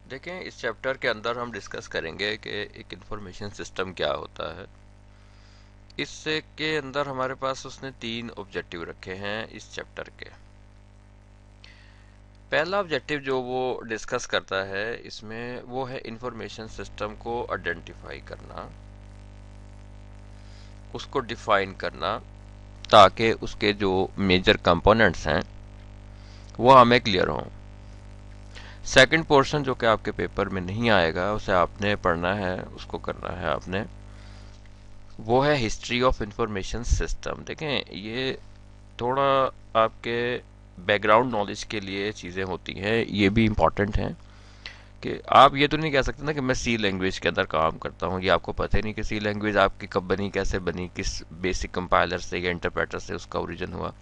देखें, इस चैप्टर के अंदर हम डिस्कस करेंगे कि एक इंफॉर्मेशन सिस्टम क्या होता है। इससे के अंदर हमारे पास उसने 3 ऑब्जेक्टिव रखे हैं इस चैप्टर के। पहला ऑब्जेक्टिव जो वो डिस्कस करता है इसमें वो है इंफॉर्मेशन सिस्टम को आइडेंटिफाई करना, उसको डिफाइन करना, ताकि उसके जो मेजर कंपोनेंट्स हैं वो हमें क्लियर हों। सेकंड पोर्शन जो कि आपके पेपर में नहीं आएगा, उसे आपने पढ़ना है, उसको करना है आपने, वो है हिस्ट्री ऑफ इंफॉर्मेशन सिस्टम। देखें, ये थोड़ा आपके बैकग्राउंड नॉलेज के लिए चीज़ें होती हैं, ये भी इम्पॉर्टेंट हैं कि आप ये तो नहीं कह सकते ना कि मैं सी लैंग्वेज के अंदर काम करता हूँ। ये आपको पता ही नहीं कि सी लैंग्वेज आपकी कब बनी, कैसे बनी, किस बेसिक कंपाइलर से या इंटरप्रेटर से उसका ओरिजिन हुआ।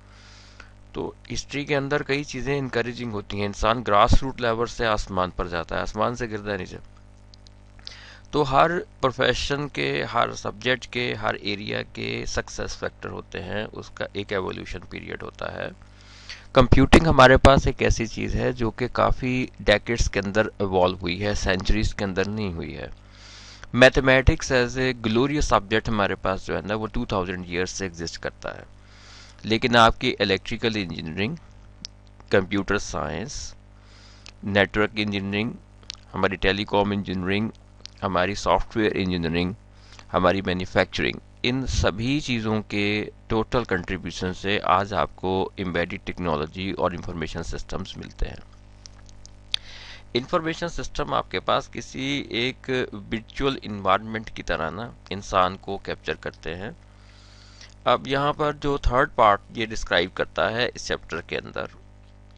तो हिस्ट्री के अंदर कई चीज़ें इनकरेजिंग होती हैं। इंसान ग्रास रूट लेवल से आसमान पर जाता है, आसमान से गिरता है नीचे। तो हर प्रोफेशन के, हर सब्जेक्ट के, हर एरिया के सक्सेस फैक्टर होते हैं, उसका एक एवोल्यूशन पीरियड होता है। कंप्यूटिंग हमारे पास एक ऐसी चीज़ है जो कि काफ़ी डेकेड्स के अंदर इवॉल्व हुई है, सेंचुरीज के अंदर नहीं हुई है। Mathematics as a glorious subject हमारे पास जो है ना वो 2000 ईयर्स से एग्जिस्ट करता है। लेकिन आपकी electrical engineering, computer science, network engineering, हमारी टेलीकॉम इंजीनियरिंग, हमारी सॉफ्टवेयर इंजीनियरिंग, हमारी मैन्युफैक्चरिंग, इन सभी चीज़ों के टोटल कंट्रीब्यूशन से आज आपको एम्बेडेड टेक्नोलॉजी और इंफॉर्मेशन सिस्टम्स मिलते हैं। इंफॉर्मेशन सिस्टम आपके पास किसी एक वर्चुअल इन्वायरमेंट की तरह ना इंसान को कैप्चर करते हैं। अब यहाँ पर जो थर्ड पार्ट ये डिस्क्राइब करता है इस चैप्टर के अंदर,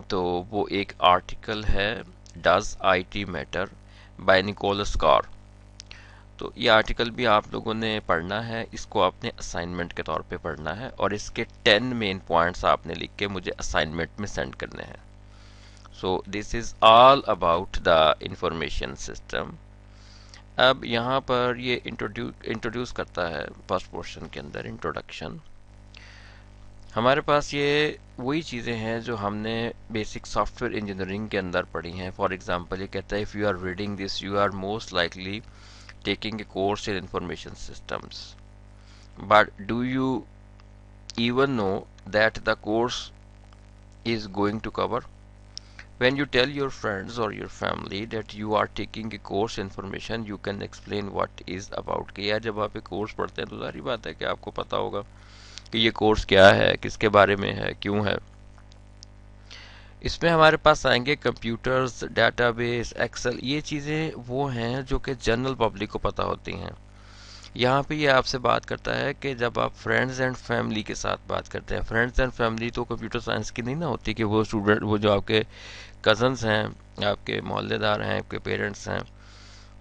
तो वो एक आर्टिकल है, does it matter by Nicholas Carr. तो ये आर्टिकल भी आप लोगों ने पढ़ना है, इसको आपने असाइनमेंट के तौर पे पढ़ना है और इसके 10 मेन पॉइंट्स आपने लिख के मुझे असाइनमेंट में सेंड करने हैं। So this is all about the information system. अब यहाँ पर ये इंट्रोड्यूस करता है फर्स्ट पोर्शन के अंदर, इंट्रोडक्शन। हमारे पास ये वही चीज़ें हैं जो हमने बेसिक सॉफ्टवेयर इंजीनियरिंग के अंदर पढ़ी हैं। फॉर एग्जांपल ये कहता है, if you are reading this you are most likely taking a course in information systems. But do you even know that the course is going to cover? When you tell your friends or your family that you are taking a course in information, you can explain what is about. कि यार जब आप एक course पढ़ते हैं तो सारी बात है कि आपको पता होगा कि ये कोर्स क्या है, किसके बारे में है, क्यों है। इसमें हमारे पास आएंगे कंप्यूटर्स, डेटाबेस, एक्सेल। ये चीज़ें वो हैं जो कि जनरल पब्लिक को पता होती हैं। यहाँ पे ये आपसे बात करता है कि जब आप फ्रेंड्स एंड फैमिली के साथ बात करते हैं, फ्रेंड्स एंड फैमिली तो कंप्यूटर साइंस की नहीं ना होती कि वो स्टूडेंट, वो जो आपके कज़न्स हैं, आपके मोहल्लेदार हैं, आपके पेरेंट्स हैं,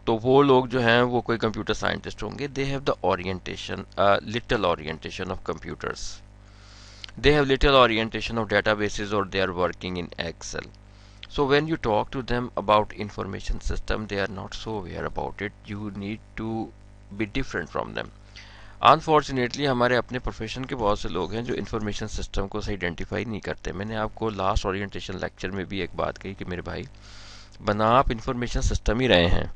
तो वो लोग जो हैं वो कोई कंप्यूटर साइंटिस्ट होंगे। They have the orientation, little orientation of computers, they have little orientation of databases, or they are working in Excel. So when you talk to them about information system, they are not so aware about it. You need to be different from them. Unfortunately हमारे अपने profession के बहुत से लोग हैं जो information system को सही आइडेंटिफाई नहीं करते। मैंने आपको लास्ट ओरिएंटेशन लेक्चर में भी एक बात कही कि मेरे भाई, बना आप इंफॉर्मेशन सिस्टम ही रहे हैं।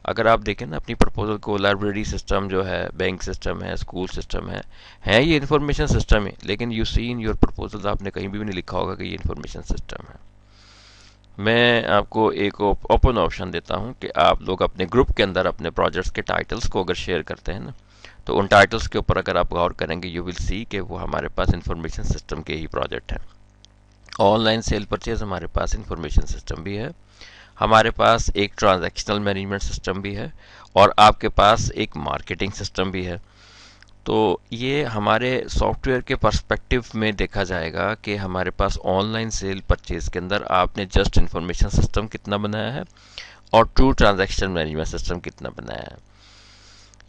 अगर आप देखें ना अपनी प्रपोजल को, लाइब्रेरी सिस्टम जो है, बैंक सिस्टम है, स्कूल सिस्टम है ये इन्फॉर्मेशन सिस्टम है, लेकिन you see in your proposal आपने कहीं भी नहीं लिखा होगा कि ये इन्फॉर्मेशन सिस्टम है। मैं आपको एक ओपन ऑप्शन देता हूं कि आप लोग अपने ग्रुप के अंदर अपने प्रोजेक्ट्स के टाइटल्स को अगर शेयर करते हैं ना, तो उन टाइटल्स के ऊपर अगर आप गौर करेंगे, यू विल सी कि वो हमारे पास इंफॉर्मेशन सिस्टम के ही प्रोजेक्ट हैं। ऑनलाइन सेल परचेज हमारे पास इंफॉर्मेशन सिस्टम भी है, हमारे पास एक ट्रांजैक्शनल मैनेजमेंट सिस्टम भी है, और आपके पास एक मार्केटिंग सिस्टम भी है। तो ये हमारे सॉफ्टवेयर के पर्सपेक्टिव में देखा जाएगा कि हमारे पास ऑनलाइन सेल परचेज के अंदर आपने जस्ट इंफॉर्मेशन सिस्टम कितना बनाया है और ट्रू ट्रांजैक्शन मैनेजमेंट सिस्टम कितना बनाया है।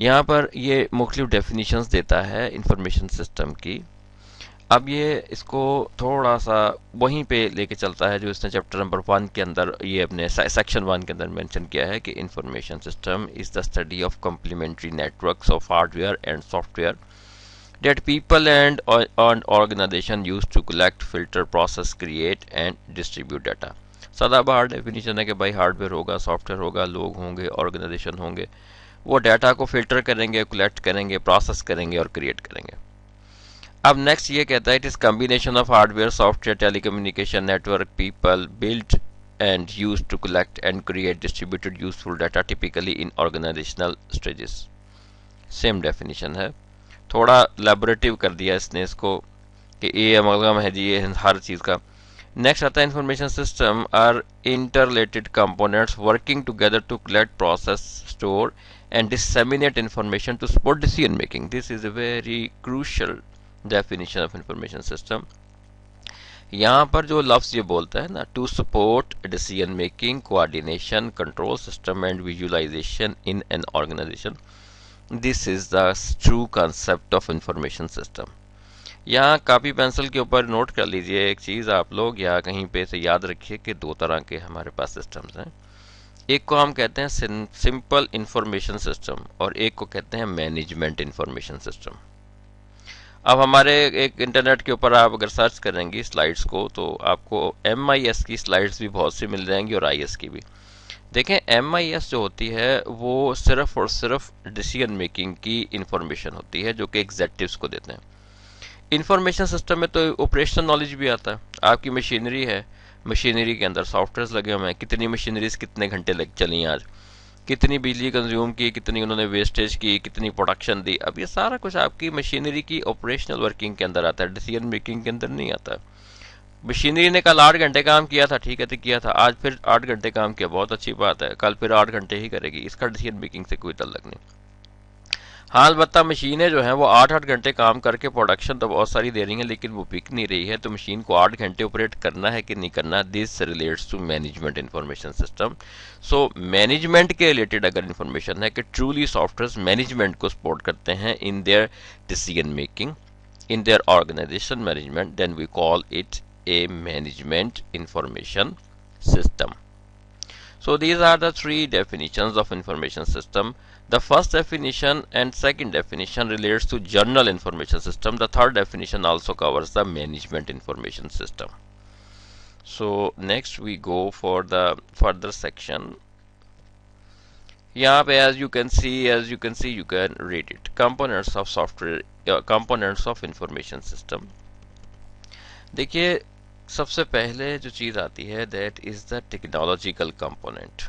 यहाँ पर ये मुख्तलिफ डेफिनेशंस देता है इंफॉर्मेशन सिस्टम की। अब ये इसको थोड़ा सा वहीं पे लेके चलता है जो इसने चैप्टर नंबर 1 के अंदर, ये अपने सेक्शन 1 के अंदर मेंशन किया है कि information system is the study of complementary networks of hardware and software that people and organization use to collect, filter, process, create and distribute data. सदाबहार डेफिनेशन है कि भाई हार्डवेयर होगा, सॉफ्टवेयर होगा, लोग होंगे, ऑर्गेनाइजेशन होंगे, वो डाटा को फिल्टर करेंगे, कलेक्ट करेंगे, प्रोसेस करेंगे और क्रिएट करेंगे। अब नेक्स्ट ये कहता है it is combination of hardware, software, telecommunication network, people, build and used to collect and create distributed useful data typically in organizational stages। Same definition है, थोड़ा लैबोरेटिव कर दिया इसने इसको कि ये अमलगम है जी, ये हर चीज़ का। नेक्स्ट आता है information systems are interrelated components working together to collect, process, store and disseminate information to support decision making. This is a very crucial definition of information system. यहाँ पर जो लफ्ज ये बोलता है ना, to support decision making, coordination, control system and visualization in an organization, this is the true concept of information system. यहाँ copy pencil के ऊपर नोट कर लीजिए एक चीज़ आप लोग, या कहीं पे से याद रखिए कि दो तरह के हमारे पास सिस्टम्स हैं। एक को हम कहते हैं सिंपल इंफॉर्मेशन सिस्टम और एक को कहते हैं मैनेजमेंट इंफॉर्मेशन सिस्टम। अब हमारे एक इंटरनेट के ऊपर आप अगर सर्च करेंगे स्लाइड्स को तो आपको MIS की स्लाइड्स भी बहुत सी मिल जाएंगी और IS की भी। देखें MIS जो होती है वो सिर्फ और सिर्फ डिसीजन मेकिंग की इंफॉर्मेशन होती है जो कि एग्जेक्टिव्स को देते हैं। इंफॉर्मेशन सिस्टम में तो ऑपरेशनल नॉलेज भी आता है। आपकी मशीनरी है, मशीनरी के अंदर सॉफ्टवेयर लगे हुए हैं, कितनी मशीनरीज कितने घंटे लग चली आज, कितनी बिजली कंज्यूम की, कितनी उन्होंने वेस्टेज की, कितनी प्रोडक्शन दी। अब ये सारा कुछ आपकी मशीनरी की ऑपरेशनल वर्किंग के अंदर आता है, डिसीजन मेकिंग के अंदर नहीं आता। मशीनरी ने कल 8 घंटे काम किया था, ठीक है तो किया था, आज फिर 8 घंटे काम किया, बहुत अच्छी बात है, कल फिर 8 घंटे ही करेगी, इसका डिसीजन मेकिंग से कोई ताल्लुक नहीं। हाँ अलबत्ता मशीनें जो हैं वो 8-8 घंटे काम करके प्रोडक्शन तो बहुत सारी दे रही हैं लेकिन वो बिक नहीं रही है, तो मशीन को 8 घंटे ऑपरेट करना है कि नहीं करना, this relates to management information system. So management के रिलेटेड अगर इंफॉर्मेशन है कि ट्रूली सॉफ्टवेयर मैनेजमेंट को सपोर्ट करते हैं in their decision making, in their organization management, then we call it a management information system. So these are the three definitions of information system. The first definition and second definition relates to general information system. The third definition also covers the management information system. So next we go for the further section. यहाँ पे as you can see you can read it. Components of software, components of information system. देखिए सबसे पहले जो चीज़ आती है that is the technological component.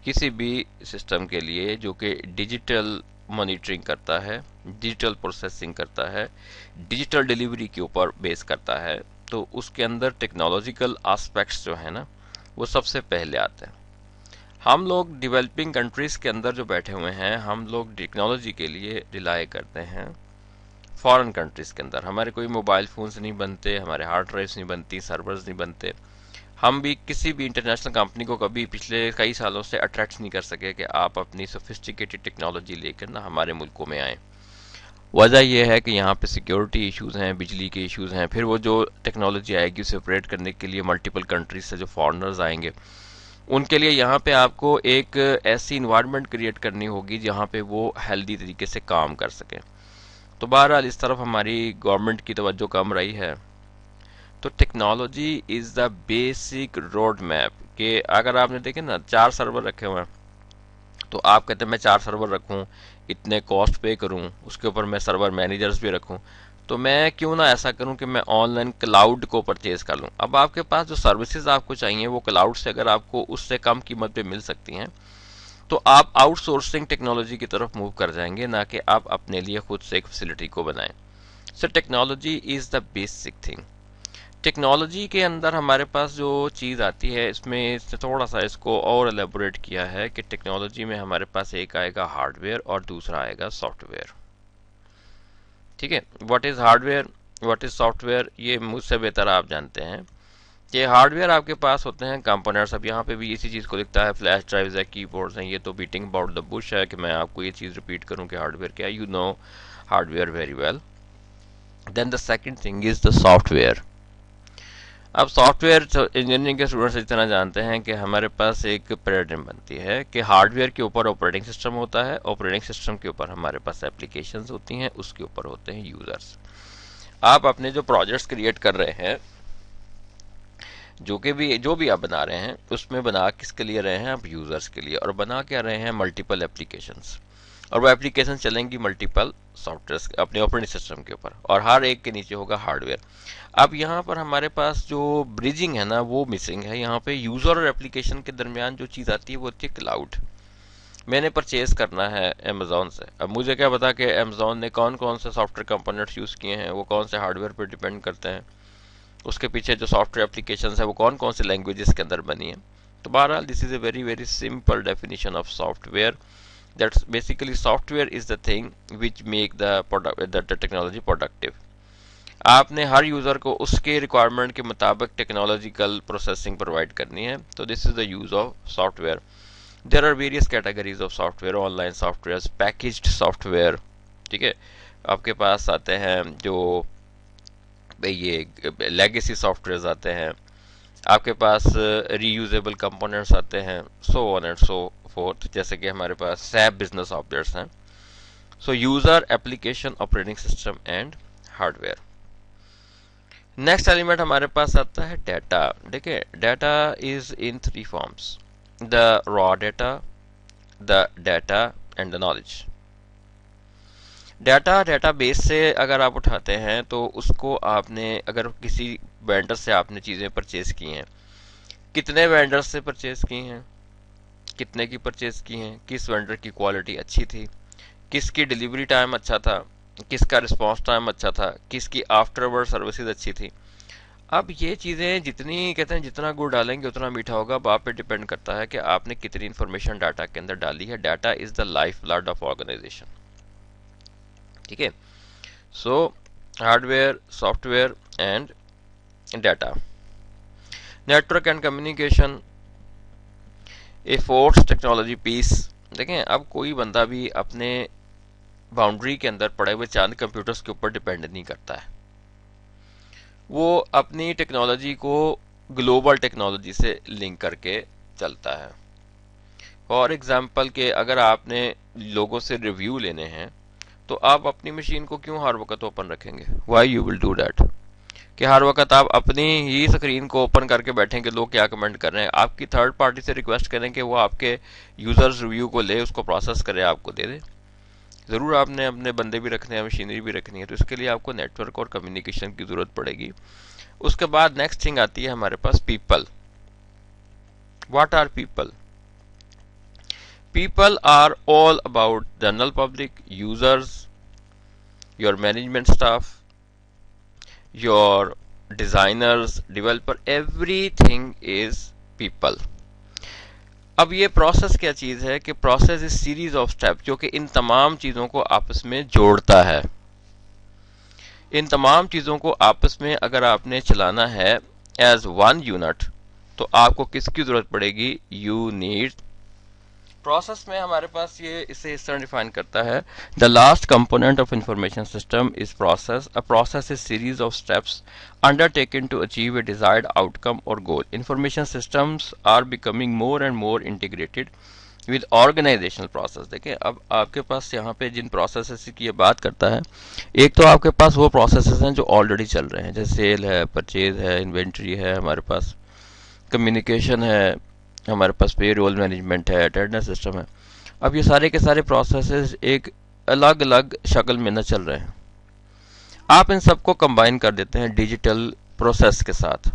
किसी भी सिस्टम के लिए जो कि डिजिटल मॉनिटरिंग करता है, डिजिटल प्रोसेसिंग करता है, डिजिटल डिलीवरी के ऊपर बेस करता है, तो उसके अंदर टेक्नोलॉजिकल एस्पेक्ट्स जो है ना वो सबसे पहले आते हैं। हम लोग डेवलपिंग कंट्रीज़ के अंदर जो बैठे हुए हैं, हम लोग टेक्नोलॉजी के लिए रिलाई करते हैं। फॉरेन कंट्रीज़ के अंदर हमारे कोई मोबाइल फ़ोन्स नहीं बनते, हमारे हार्ड ड्राइव्स नहीं बनती, सर्वर्स नहीं बनते। हम भी किसी भी इंटरनेशनल कंपनी को कभी पिछले कई सालों से अट्रैक्ट नहीं कर सके कि आप अपनी सोफिस्टिकेटेड टेक्नोलॉजी लेकर ना हमारे मुल्कों में आएँ। वजह यह है कि यहाँ पे सिक्योरिटी इश्यूज़ हैं, बिजली के इश्यूज़ हैं, फिर वो जो टेक्नोलॉजी आएगी उसे ऑपरेट करने के लिए मल्टीपल कंट्रीज से जो फॉरेनर्स आएंगे उनके लिए यहाँ पे आपको एक ऐसी इन्वायरमेंट क्रिएट करनी होगी जहाँ पे वो हेल्दी तरीके से काम कर सकें। तो बहरहाल इस तरफ हमारी गवर्नमेंट की तवज्जो कम रही है। तो technology is the basic road map कि अगर आपने देखे ना 4 सर्वर रखे हुए हैं, तो आप कहते हैं मैं 4 सर्वर रखूं, इतने कॉस्ट पे करूं, उसके ऊपर मैं सर्वर मैनेजर्स भी रखूं, तो मैं क्यों ना ऐसा करूं कि मैं ऑनलाइन क्लाउड को परचेज कर लूं। अब आपके पास जो सर्विसेज आपको चाहिए वो क्लाउड से अगर आपको उससे कम कीमत पे मिल सकती हैं तो आप आउटसोर्सिंग टेक्नोलॉजी की तरफ मूव कर जाएंगे, ना कि आप अपने लिए खुद से एक फैसिलिटी को बनाएं। So technology is the basic thing. Technology के अंदर हमारे पास जो चीज़ आती है इसमें थोड़ा सा इसको और एलेबोरेट किया है कि टेक्नोलॉजी में हमारे पास एक आएगा हार्डवेयर और दूसरा आएगा सॉफ्टवेयर। ठीक है, what is hardware, what is software, ये मुझसे बेहतर आप जानते हैं। ये हार्डवेयर आपके पास होते हैं कंपोनेंट्स। अब यहाँ पे भी इसी चीज़ को लिखता है, फ्लैश ड्राइव्स है, कीबोर्ड्स हैं, ये तो बीटिंग अबाउट द बुश है कि मैं आपको ये चीज़ रिपीट करूँ कि हार्डवेयर क्या है, you know hardware very well. Then the second thing is the software. अब सॉफ्टवेयर इंजीनियरिंग के स्टूडेंट्स इस तरह जानते हैं कि हमारे पास एक पैराडाइम बनती है कि हार्डवेयर के ऊपर ऑपरेटिंग सिस्टम होता है, ऑपरेटिंग सिस्टम के ऊपर हमारे पास एप्लीकेशंस होती हैं, उसके ऊपर होते हैं यूज़र्स। आप अपने जो प्रोजेक्ट्स क्रिएट कर रहे हैं जो भी आप बना रहे हैं उसमें बना किसके लिए रहे हैं आप, यूजर्स के लिए, और बना क्या रहे हैं, मल्टीपल एप्लीकेशंस। और वो एप्लीकेशन चलेंगी मल्टीपल सॉफ्टवेयर अपने ऑपरेटिंग सिस्टम के ऊपर, और हर एक के नीचे होगा हार्डवेयर। अब यहाँ पर हमारे पास जो ब्रिजिंग है ना वो मिसिंग है। यहाँ पे यूजर और एप्लीकेशन के दरमियान जो चीज़ आती है वो होती है क्लाउड। मैंने परचेज करना है अमेजोन से, अब मुझे क्या पता कि अमेजोन ने कौन कौन से सॉफ्टवेयर कंपोनेंट्स यूज़ किए हैं, वो कौन से हार्डवेयर पर डिपेंड करते हैं, उसके पीछे जो सॉफ्टवेयर एप्लीकेशन है वो कौन कौन से लैंग्वेजेस के अंदर बनी है। तो बहरहाल this is a very very simple definition of software. That's basically software is the thing which make the technology productive. आपने हर यूज़र को उसके रिक्वायरमेंट के मुताबिक टेक्नोलॉजिकल प्रोसेसिंग प्रोवाइड करनी है। तो this is the use of software. There are various categories of software, online software, packaged software, ठीक है। आपके पास आते हैं जो ये लेगेसी सॉफ्टवेयर आते हैं, आपके पास रीयूजेबल कंपोनेंट्स आते हैं, so on and so fourth, जैसे कि हमारे पास सैप बिजनेस ऑब्जेक्ट्स हैं। सो user, application, operating system and hardware. Next element हमारे पास आता है डाटा। देखिए data is in three forms, the raw data, the data and the knowledge. Data database से अगर आप उठाते हैं तो उसको आपने अगर किसी वेंडर से आपने चीज़ें परचेज की हैं, कितने वेंडर से परचेज की हैं, कितने की परचेज की हैं, किस वेंडर की क्वालिटी अच्छी थी, किसकी डिलीवरी टाइम अच्छा था, किसका रिस्पांस टाइम अच्छा था, किसकी आफ्टरवर्ड सर्विसेज अच्छी थी। अब ये चीज़ें जितनी कहते हैं जितना गुड़ डालेंगे उतना मीठा होगा। अब आप पे डिपेंड करता है कि आपने कितनी इन्फॉर्मेशन डाटा के अंदर डाली है। Data is the life blood of organization, ठीक है। So hardware, software and data. Network and communication, a force technology piece. देखें अब कोई बंदा भी अपने बाउंड्री के अंदर पड़े हुए चांद कंप्यूटर्स के ऊपर डिपेंड नहीं करता है, वो अपनी टेक्नोलॉजी को ग्लोबल टेक्नोलॉजी से लिंक करके चलता है। फॉर एग्जाम्पल के अगर आपने लोगों से रिव्यू लेने हैं तो आप अपनी मशीन को क्यों हर वक्त ओपन रखेंगे, why you will do that, कि हर वक्त आप अपनी ही स्क्रीन को ओपन करके बैठेंगे लोग क्या कमेंट कर रहे हैं। आपकी थर्ड पार्टी से रिक्वेस्ट करें कि वो आपके यूजर्स रिव्यू को ले, उसको प्रोसेस करे, आपको दे दे। ज़रूर आपने अपने बंदे भी रखने हैं, मशीनरी भी रखनी है, तो इसके लिए आपको नेटवर्क और कम्युनिकेशन की ज़रूरत पड़ेगी। उसके बाद नेक्स्ट थिंग आती है हमारे पास people. What are people? People are all about general public, users, your management staff, your designers, developer, everything is people. अब ये प्रोसेस क्या चीज़ है कि process is series of step जो कि इन तमाम चीज़ों को आपस में जोड़ता है। इन तमाम चीज़ों को आपस में अगर आपने चलाना है एज वन यूनिट तो आपको किसकी ज़रूरत पड़ेगी? You need. प्रोसेस में हमारे पास ये इसे इस तरह डिफाइन करता है, the last component of information system is process. A process is series of steps undertaken to achieve a desired outcome और goal. Information systems are becoming more and more integrated with organizational process. देखिए अब आपके पास यहाँ पे जिन processes की ये बात करता है, एक तो आपके पास वो प्रोसेसेस हैं जो ऑलरेडी चल रहे हैं, जैसे सेल है, परचेज है, इन्वेंट्री है, हमारे पास कम्युनिकेशन है, हमारे पास पे रोल मैनेजमेंट है, अटेंडेंस सिस्टम है। अब ये सारे के सारे प्रोसेसेस एक अलग अलग शक्ल में न चल रहे हैं। आप इन सबको कंबाइन कर देते हैं डिजिटल प्रोसेस के साथ।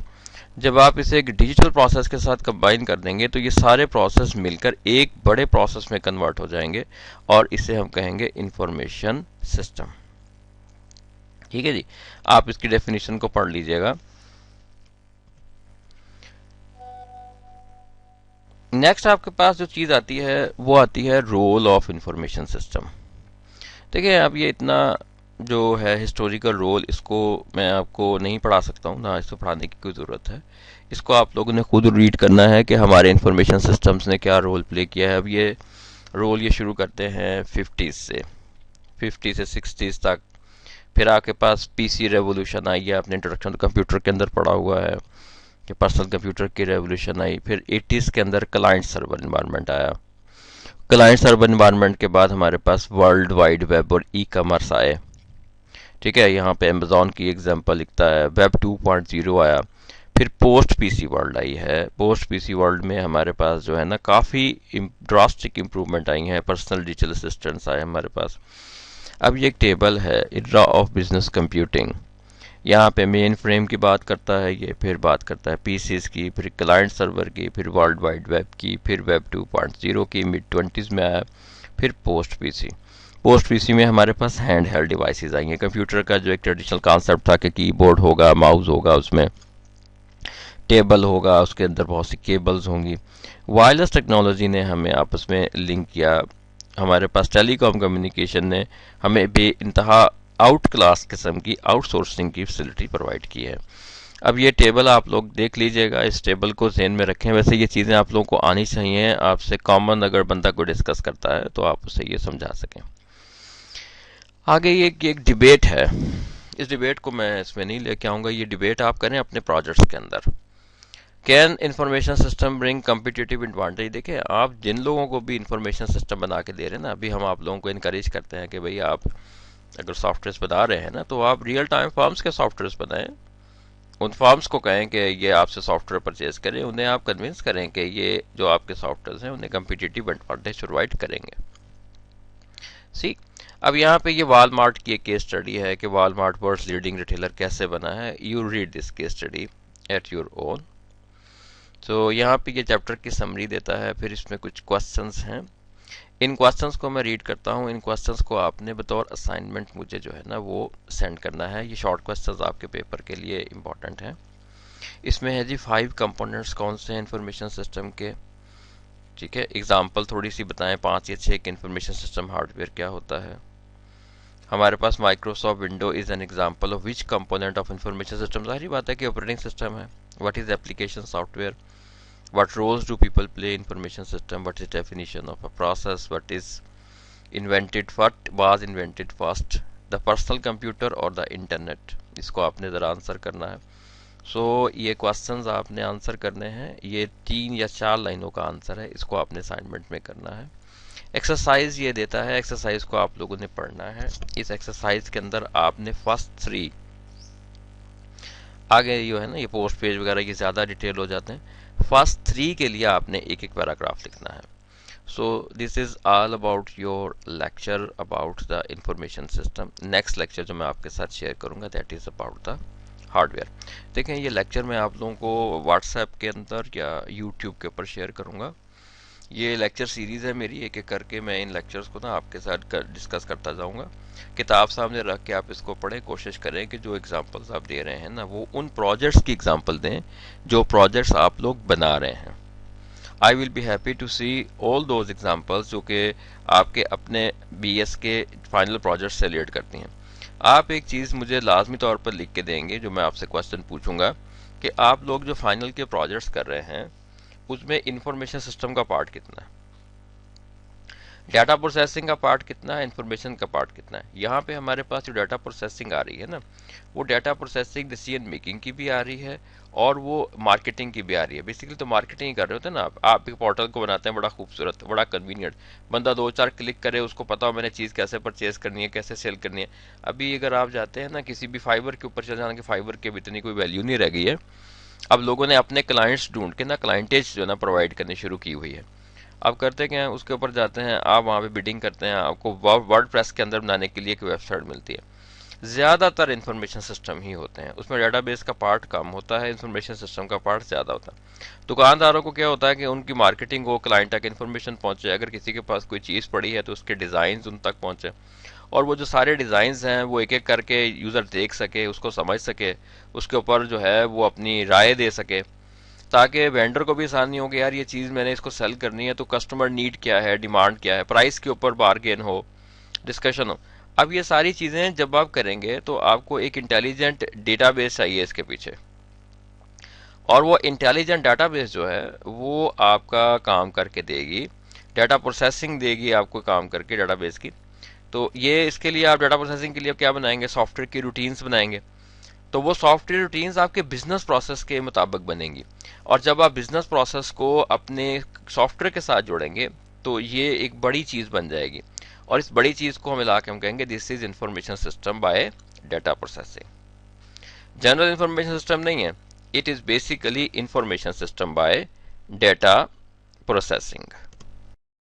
जब आप इसे एक डिजिटल प्रोसेस के साथ कंबाइन कर देंगे तो ये सारे प्रोसेस मिलकर एक बड़े प्रोसेस में कन्वर्ट हो जाएंगे और इसे हम कहेंगे इंफॉर्मेशन सिस्टम। ठीक है जी, आप इसकी डेफिनेशन को पढ़ लीजिएगा। नेक्स्ट आपके पास जो चीज़ आती है वो आती है रोल ऑफ इंफॉर्मेशन सिस्टम। देखिए अब ये इतना जो है हिस्टोरिकल रोल, इसको मैं आपको नहीं पढ़ा सकता हूँ ना, इसको पढ़ाने की कोई ज़रूरत है। इसको आप लोगों ने खुद रीड करना है कि हमारे इंफॉर्मेशन सिस्टम्स ने क्या रोल प्ले किया है। अब ये रोल ये शुरू करते हैं 50s से 60s तक। फिर आपके पास पीसी रेवोल्यूशन आई है, आपने इंट्रोडक्शन कंप्यूटर के अंदर पढ़ा हुआ है कि पर्सनल कंप्यूटर की रेवोल्यूशन आई। फिर 80s के अंदर क्लाइंट सर्वर इन्वायरमेंट आया। क्लाइंट सर्वर इन्वायरमेंट के बाद हमारे पास वर्ल्ड वाइड वेब और ई कॉमर्स आए। ठीक है, यहाँ पे अमेजोन की एग्जांपल लिखता है। वेब 2.0 आया। फिर पोस्ट पीसी वर्ल्ड आई है। पोस्ट पीसी वर्ल्ड में हमारे पास जो है ना काफ़ी ड्रास्टिक इम्प्रूवमेंट आई हैं, पर्सनल डिजिटल असिस्टेंट्स आए हमारे पास। अब ये एक टेबल है, इरा ऑफ बिजनेस कंप्यूटिंग। यहाँ पे मेन फ्रेम की बात करता है ये, फिर बात करता है पीसीज की, फिर क्लाइंट सर्वर की, फिर वर्ल्ड वाइड वेब की, फिर वेब 2.0 की, मिड 20s में आया, फिर पोस्ट पीसी। पोस्ट पीसी में हमारे पास हैंड हेल्ड डिवाइसेस आई हैं। कंप्यूटर का जो एक ट्रेडिशनल कॉन्सेप्ट था कि कीबोर्ड होगा, माउस होगा, उसमें टेबल होगा, उसके अंदर बहुत सी केबल्स होंगी। वायरलेस टेक्नोलॉजी ने हमें आपस में लिंक किया। हमारे पास टेलीकॉम कम्युनिकेशन ने हमें बे इंतहा आउट क्लास किस्म की आउटसोर्सिंग की फैसिलिटी प्रोवाइड की है। अब ये टेबल आप लोग देख लीजिएगा, इस टेबल को ज़हन में रखें। वैसे ये चीज़ें आप लोगों को आनी चाहिए, आपसे कॉमन अगर बंदा कोई डिस्कस करता है तो आप उसे ये समझा सकें। आगे ये एक डिबेट है, इस डिबेट को मैं इसमें नहीं लेके आऊँगा। ये डिबेट आप करें अपने प्रोजेक्ट्स के अंदर। Can information system bring competitive advantage? देखिए, आप जिन लोगों को भी इंफॉर्मेशन सिस्टम बना के दे रहे हैं ना, अभी हम आप लोगों को इनकरेज करते हैं कि भाई आप अगर सॉफ्टवेयर बना रहे हैं ना, तो आप रियल टाइम फॉर्म्स के सॉफ्टवेयर बनाएं। उन फॉर्म्स को कहें कि ये आपसे सॉफ्टवेयर परचेज करें, उन्हें आप कन्विंस करें कि ये जो आपके सॉफ्टवेयर हैं उन्हें कम्पिटिटिव एडवांटेज प्रोवाइड करेंगे। सी, अब यहाँ पे ये वॉलमार्ट की एक केस स्टडी है कि वॉलमार्ट वर्ल्ड्स लीडिंग रिटेलर कैसे बना है। You read this case study at your own. तो यहाँ पे ये चैप्टर की समरी देता है, फिर इसमें कुछ क्वेश्चंस हैं। इन क्वेश्चंस को मैं रीड करता हूँ। इन क्वेश्चंस को आपने बतौर असाइनमेंट मुझे जो है ना वो सेंड करना है। ये शॉर्ट क्वेश्चंस आपके पेपर के लिए इम्पॉर्टेंट हैं। इसमें है जी 5 कंपोनेंट्स कौन से हैं इंफॉर्मेशन सिस्टम के, ठीक है। एग्जाम्पल थोड़ी सी बताएं, 5 या 6 के इंफॉर्मेशन सिस्टम हार्डवेयर क्या होता है। हमारे पास Microsoft window is an example of which component of information system. जाहिर बात है कि ऑपरेटिंग सिस्टम है। What is application software? What roles do people play in information system? What is definition of a process? What was invented first? The personal computer or the internet? इसको आपने ज़रा answer करना है। ये questions आपने answer करने हैं। ये 3 या 4 लाइनों का आंसर है, इसको आपने असाइनमेंट में करना है। एक्सरसाइज ये देता है, एक्सरसाइज को आप लोगों ने पढ़ना है। इस एक्सरसाइज के अंदर आपने फर्स्ट 3, आगे ये है ना ये पोस्ट पेज वगैरह ये ज़्यादा डिटेल हो जाते हैं। फर्स्ट 3 के लिए आपने एक एक पैराग्राफ लिखना है। So this is all about your lecture about the information system. Next lecture जो मैं आपके साथ शेयर करूंगा that is about the hardware. देखें, ये लेक्चर मैं आप लोगों को व्हाट्सएप के अंदर या यूट्यूब के ऊपर शेयर करूंगा। ये लेक्चर सीरीज़ है मेरी, एक एक करके मैं इन लेक्चर्स को ना आपके साथ डिस्कस करता जाऊंगा। किताब सामने रख के आप इसको पढ़ें, कोशिश करें कि जो एग्जांपल्स आप दे रहे हैं ना वो उन प्रोजेक्ट्स की एग्जांपल दें जो प्रोजेक्ट्स आप लोग बना रहे हैं। I will be happy to see all those examples जो कि आपके अपने बीएस के फाइनल प्रोजेक्ट से रिलेट करती हैं। आप एक चीज़ मुझे लाजमी तौर पर लिख के देंगे, जो मैं आपसे क्वेश्चन पूछूंगा कि आप लोग जो फाइनल के प्रोजेक्ट्स कर रहे हैं उसमें इंफॉर्मेशन सिस्टम का पार्ट कितना है, डाटा प्रोसेसिंग का पार्ट कितना है, इंफॉर्मेशन का पार्ट कितना है। यहाँ पे हमारे पास जो डाटा प्रोसेसिंग आ रही है ना, वो डाटा प्रोसेसिंग डिसीजन मेकिंग की भी आ रही है और वो मार्केटिंग की भी आ रही है। बेसिकली तो मार्केटिंग ही कर रहे होते हैं ना आप एक पोर्टल को बनाते हैं, बड़ा खूबसूरत, बड़ा कन्वीनियंट, बंदा 2-4 क्लिक करे, उसको पता हो मैंने चीज़ कैसे परचेज करनी है, कैसे सेल करनी है। अभी अगर आप जाते हैं ना किसी भी फाइबर के ऊपर चले जाना, कि फाइबर की भी इतनी कोई वैल्यू नहीं रह गई है। अब लोगों ने अपने क्लाइंट्स ढूंढ के ना क्लाइंटेज जो ना प्रोवाइड करनी शुरू की हुई है। आप करते क्या है, उसके ऊपर जाते हैं, आप वहाँ पे बिडिंग करते हैं, आपको वर्ड प्रेस के अंदर बनाने के लिए एक वेबसाइट मिलती है। ज़्यादातर इंफॉर्मेशन सिस्टम ही होते हैं, उसमें डाटाबेस का पार्ट कम होता है, इंफॉर्मेशन सिस्टम का पार्ट ज़्यादा होता है। दुकानदारों को क्या होता है कि उनकी मार्केटिंग हो, क्लाइंट तक इन्फॉर्मेशन पहुंचे, अगर किसी के पास कोई चीज़ पड़ी है तो उसके डिज़ाइन उन तक पहुंचे, और वो जो सारे डिज़ाइंस हैं वो एक एक करके यूज़र देख सके, उसको समझ सके, उसके ऊपर जो है वो अपनी राय दे सके, ताकि वेंडर को भी आसानी हो कि यार ये चीज़ मैंने इसको सेल करनी है तो कस्टमर नीड क्या है, डिमांड क्या है, प्राइस के ऊपर बार्गेन हो, डिस्कशन हो। अब ये सारी चीज़ें जब आप करेंगे तो आपको एक इंटेलिजेंट डेटाबेस चाहिए इसके पीछे, और वो इंटेलिजेंट डेटाबेस जो है वो आपका काम करके देगी, डाटा प्रोसेसिंग देगी आपको काम करके डेटाबेस की। तो ये इसके लिए आप डाटा प्रोसेसिंग के लिए क्या बनाएंगे, सॉफ्टवेयर की रूटीन्स बनाएंगे। तो वो सॉफ्टवेयर रूटीन्स आपके बिजनेस प्रोसेस के मुताबिक बनेंगी, और जब आप बिजनेस प्रोसेस को अपने सॉफ्टवेयर के साथ जोड़ेंगे तो ये एक बड़ी चीज़ बन जाएगी, और इस बड़ी चीज़ को मिला के हम कहेंगे this is information system by data processing. General information system नहीं है, it is basically information system by data processing.